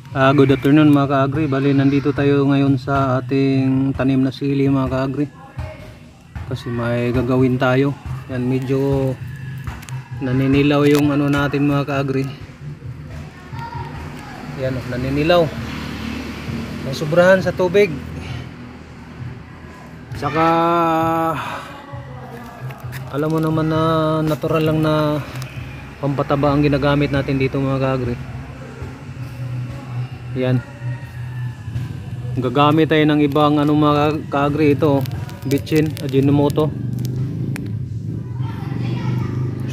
Good afternoon mga ka-agri. Bali nandito tayo ngayon sa ating tanim na sili mga ka-agri. Kasi may gagawin tayo. Yan, medyo naninilaw yung ano natin mga ka-agri. Yan, naninilaw. Nasubrahan sa tubig. Saka alam mo naman na natural lang na pampataba ang ginagamit natin dito mga ka-agri. Yan. Gagamit tayo ng ibang ano mga ka-agri, ito bitchin, Ajinomoto.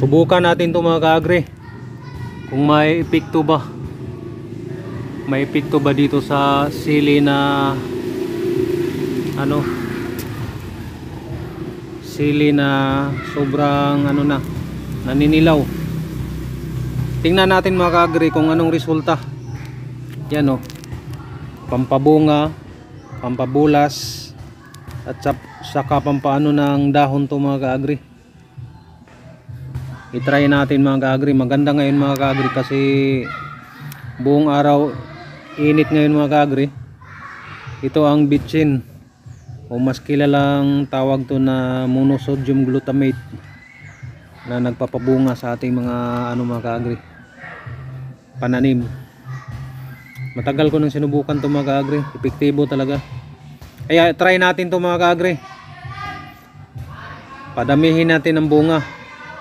Subukan natin to mga ka-agri kung may epekto ba. May epekto ba dito sa sili na ano, sili na sobrang ano na naninilaw. Tingnan natin mga ka-agri kung anong resulta. Yan o, pampabunga, pampabulas, at saka pampaano ng dahon to mga ka-agri. I-try natin mga ka-agri. Maganda ngayon mga ka-agri kasi buong araw init ngayon mga ka-agri. Ito ang bitchin, o mas kilalang tawag to na monosodium glutamate, na nagpapabunga sa ating mga ano mga ka-agri, pananim. Matagal ko nang sinubukan to mga ka-agri, epektibo talaga. Kaya try natin to mga ka-agri. Padamihin natin ang bunga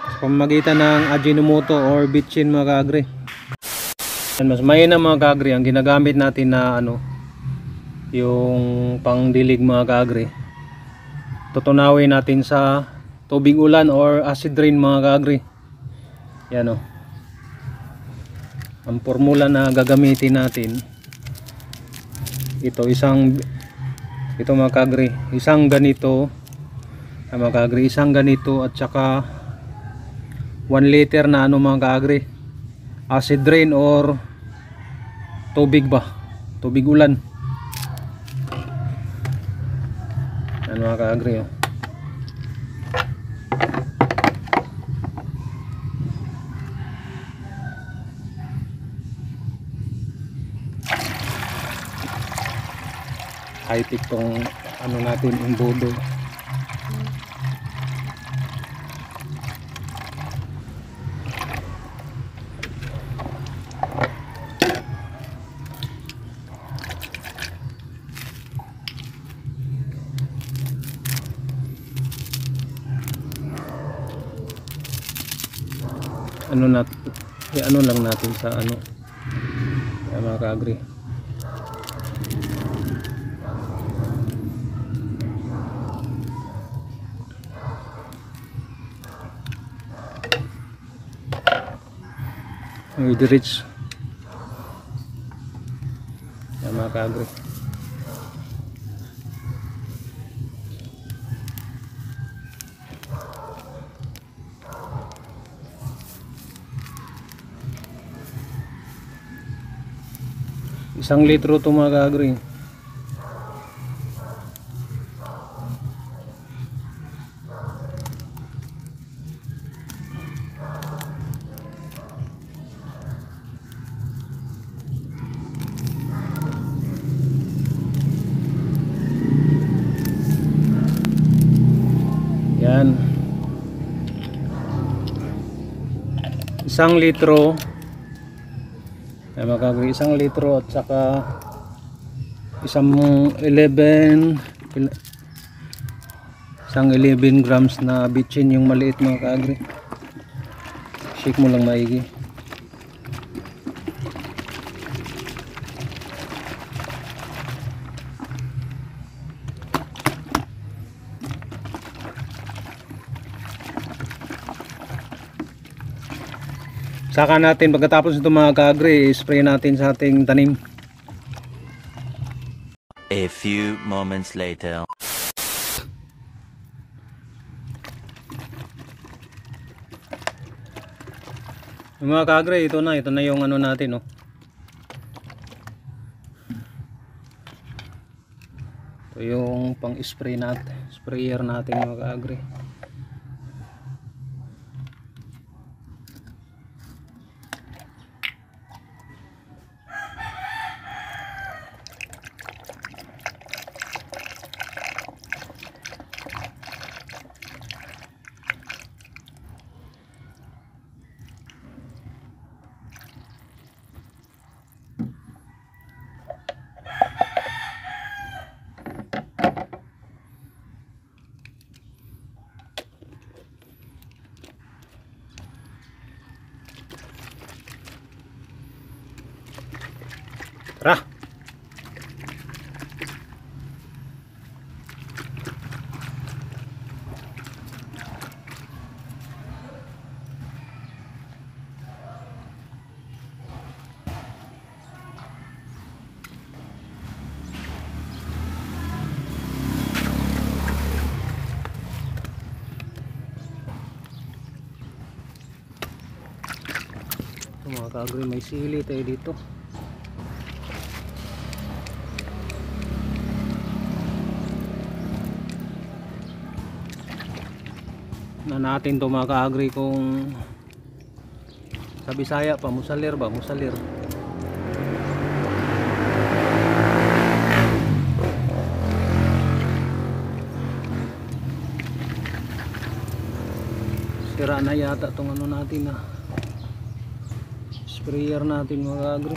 sa pamamagitan ng Ajinomoto or bitchin mga ka-agri. Mas mahina mga ka-agri ang ginagamit natin na ano, yung pangdilig mga ka-agri. Tutunawin natin sa tubig ulan or acid rain mga ka-agri. Yan o, ang formula na gagamitin natin, ito mga ka-agri, isang ganito mga ka-agri, isang ganito at saka 1 liter na ano mga ka-agri, acid rain or tubig ulan. Ano mga ka-agri oh. High-tech tong ano natin, imbudo. Ano lang natin sa ano, mga ka-agri. I-reach yan mga ka-agri. Isang litro to mga ka-agri. Yan, 1 litro. Ay mga ka-agri, 1 litro at saka isang 11 grams na bitchin, yung maliit mga ka-agri. Shake mo lang maigi. Saka natin pagkatapos ito mga ka-agri, spray natin sa ating tanim. A few moments later. Mga ka-agri, ito na yung ano natin oh. Ito yung pang spray natin, sprayer natin mga ka-agri. Kagri, may sili tayo dito. Na natin to mga kaagri kung sa Bisaya pa, musalir ba? Musalir. Sira na yata tong ano natin na sprayer natin mga kaagri.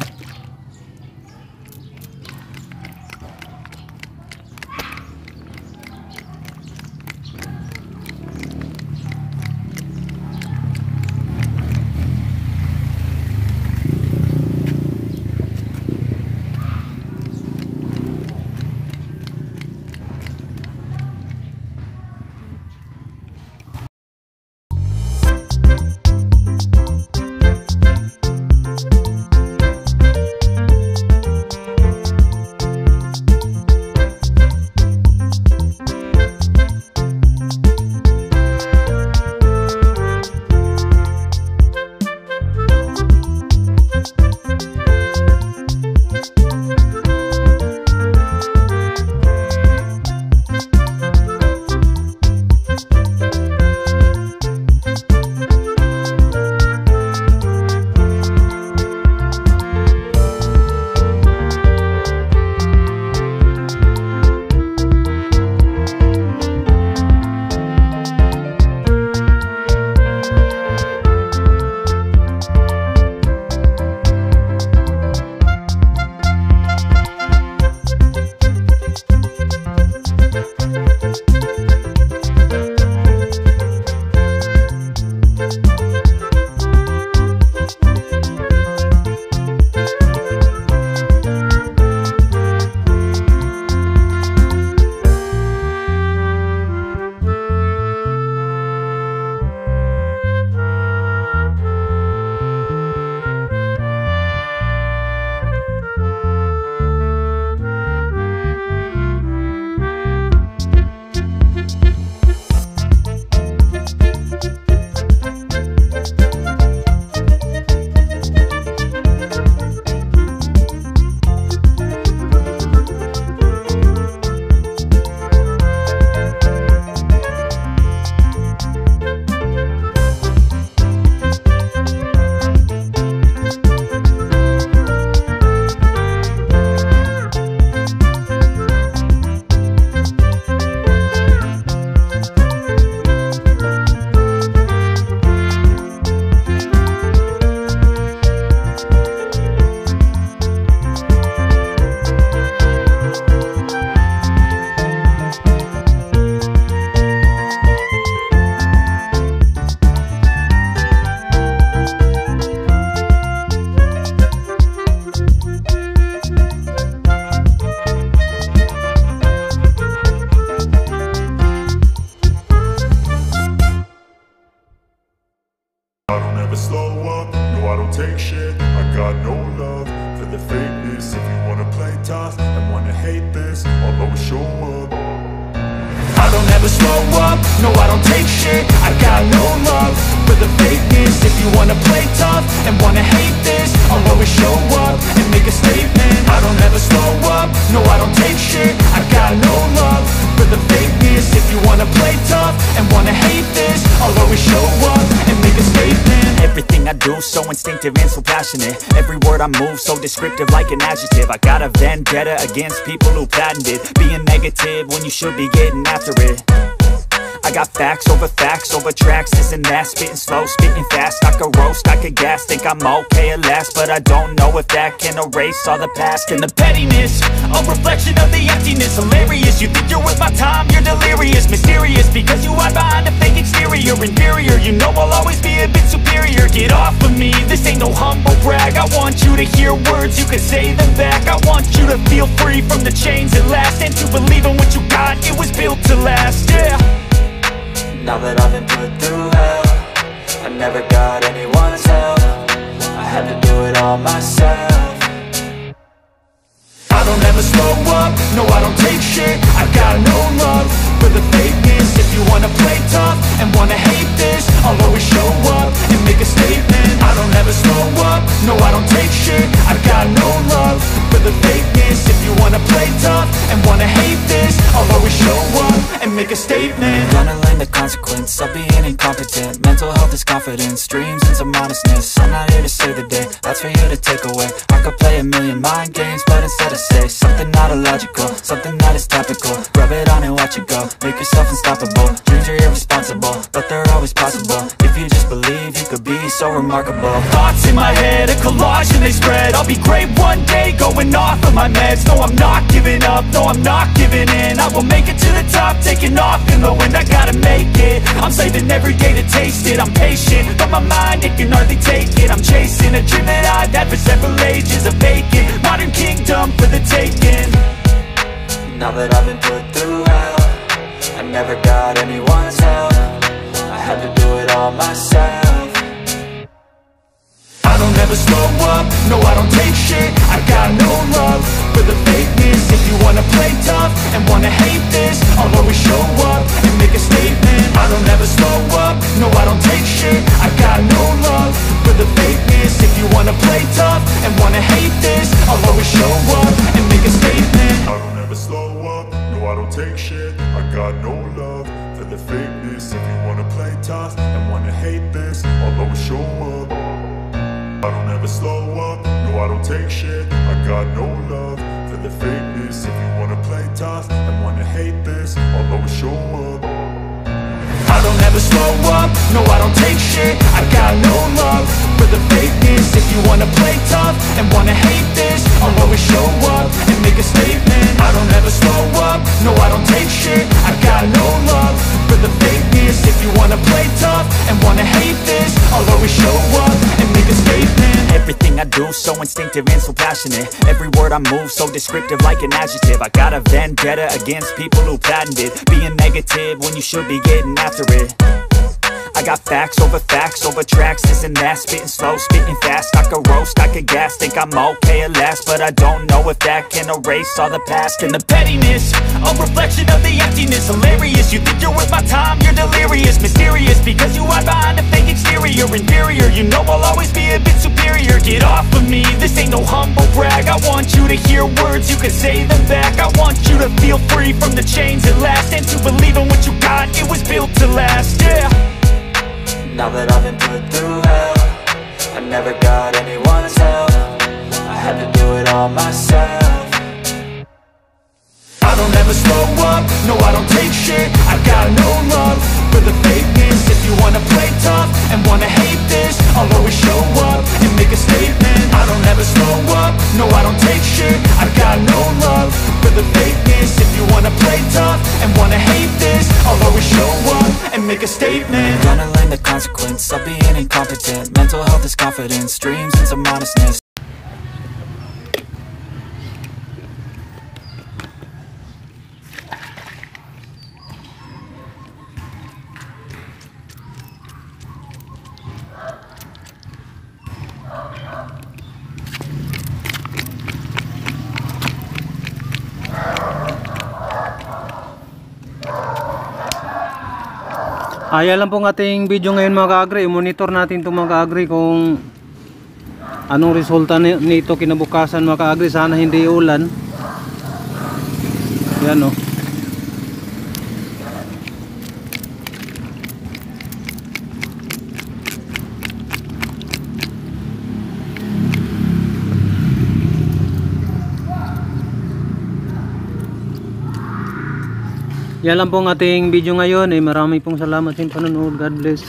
take shit. I got no love for the fakeness. If you wanna play tough and wanna hate this, I'll always show up. I don't ever slow up, no I don't take shit. I got no love for the fakeness. If you wanna play tough and wanna hate this, I'll always show up and make a statement. I don't ever slow up, no I don't take shit. I got no love for the fakeness. If you wanna play tough and wanna hate this, I'll always show up and make a statement. Everything I do so instinctive and so passionate. Every word I move so descriptive like an adjective. I got a vendetta against people who patented being negative when you should be getting after it. I got facts over tracks, this and that. Spitting slow, spitting fast. I could roast, I could gas. Think I'm okay at last, but I don't know if that can erase all the past. And the pettiness, a reflection of the emptiness. Hilarious, you think you're worth my time, you're delirious. Mysterious, because you hide behind a fake exterior. Inferior, you know I'll always be a bit superior. Get off of me, this ain't no humble brag. I want you to hear words, you can say them back. I want you to feel free from the chains at last, and to believe in what you got, it was built to last, yeah. Now that I've been put through hell, I never got anyone's help. I had to do it all myself. I don't ever slow up, no I don't take shit. I got no love for the fakeness. If you wanna play tough and wanna hate this, I'll always show up and make a statement. I don't ever slow up, no Gonna learn the consequence of being incompetent. Mental health is confidence, dreams and some honestness. I'm not here to save the day, that's for you to take away. I could play a million mind games, but instead I say something not illogical, something that is topical. Rub it on and watch it go, make yourself unstoppable. Dreams are irresponsible, but they're always possible. If you just believe, you could be so remarkable. Thoughts in my head, a collage and they spread. I'll be great one day, going off of my meds. No, I'm not giving up, no, I'm not giving in. I will make it to the top, taking off in the wind. I gotta make it, I'm saving every day to taste it. I'm patient, but my mind, it can hardly take it. I'm chasing a dream that I've had for several ages. A vacant, modern kingdom for the taking. Now that I've been put through hell, I never got anyone's help. I had to do it all myself. I don't ever slow up, no I don't take shit. I got no love for the fakeness. If you wanna play tough and wanna hate this, I'll always show up and make a statement. I don't ever slow up, no I don't take shit. I got no love for the fakeness. If you wanna play tough and wanna hate this, I'll always show up and make a statement. I don't ever slow up, no I don't take shit. I got no love for the fakeness. If you wanna play tough and wanna hate this, I'll always show up. I don't ever slow up, no I don't take shit. I got no love for the fakeness. If you wanna play tough and wanna hate this, I'll always show up. I don't ever slow up, no I don't take shit. I got no love for the fakeness. If you wanna play tough and wanna hate this, I'll always show up and make a statement. I don't ever slow up, no I don't take shit. I got no love for the fakeness. If you wanna play tough and wanna hate this, I'll always show up and make a statement. Everything I do so instinctive and so passionate. Every word I move so descriptive like an adjective. I got a vendetta against people who patented being negative when you should be getting after it. I got facts over tracks, this and that. Spitting slow, spitting fast. I could roast, I could gas. Think I'm okay at last, but I don't know if that can erase all the past. And the pettiness, a reflection of the emptiness. Hilarious, you think you're worth my time, you're delirious. Mysterious, because you hide behind a fake exterior. Inferior, you know I'll always be a bit superior. Get off of me, this ain't no humble brag. I want you to hear words, you can say them back. I want you to feel free from the chains at last, and to believe in what you got, it was built to last, yeah. Now that I've been put through hell, I never got anyone's help. I had to do it all myself. I don't ever slow up, no I don't take shit. I got no love for the fakeness. If you wanna play tough and wanna hate this, I'll always show up and make a statement. I don't ever slow up, no I don't take shit. I got no love for the fakeness. If you wanna play tough and wanna hate this, I'll always show up and make a statement. Gonna learn the consequence of being incompetent. Mental health is confidence, dreams and some honestness. Ayan lang pong ating video ngayon mga ka-agri. Monitor natin itong mga ka-agri kung anong resulta nito kinabukasan mga ka-agri. Sana hindi ulan. Yan o. Yan lang pong ating video ngayon. Marami pong salamat sa panonood. God bless.